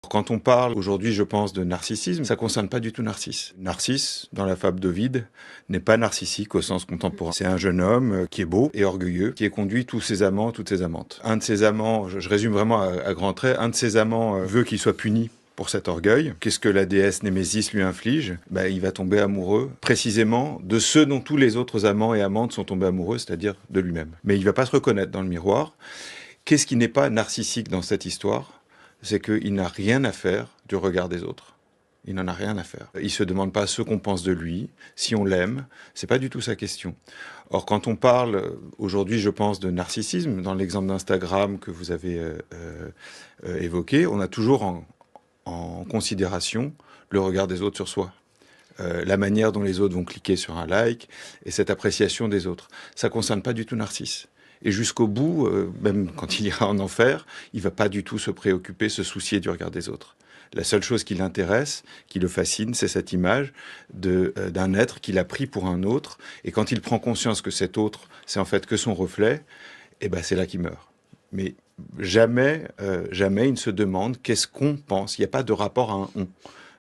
Quand on parle aujourd'hui, je pense, de narcissisme, ça ne concerne pas du tout Narcisse. Narcisse, dans la fable d'Ovide, n'est pas narcissique au sens contemporain. C'est un jeune homme qui est beau et orgueilleux, qui conduit tous ses amants, toutes ses amantes. Un de ses amants, je résume vraiment à grands traits, un de ses amants veut qu'il soit puni pour cet orgueil. Qu'est-ce que la déesse Némésis lui inflige? Il va tomber amoureux précisément de ceux dont tous les autres amants et amantes sont tombés amoureux, c'est-à-dire de lui-même. Mais il ne va pas se reconnaître dans le miroir. Qu'est-ce qui n'est pas narcissique dans cette histoire? C'est qu'il n'a rien à faire du regard des autres. Il n'en a rien à faire. Il ne se demande pas ce qu'on pense de lui, si on l'aime. C'est pas du tout sa question. Or, quand on parle aujourd'hui, je pense, de narcissisme, dans l'exemple d'Instagram que vous avez évoqué, on a toujours en considération le regard des autres sur soi. La manière dont les autres vont cliquer sur un like et cette appréciation des autres. Ça ne concerne pas du tout Narcisse. Et jusqu'au bout, même quand il ira en enfer, il ne va pas du tout se préoccuper, se soucier du regard des autres. La seule chose qui l'intéresse, qui le fascine, c'est cette image d'un être qu'il a pris pour un autre. Et quand il prend conscience que cet autre, c'est en fait que son reflet, c'est là qu'il meurt. Mais jamais il ne se demande qu'est-ce qu'on pense. Il n'y a pas de rapport à un « on ».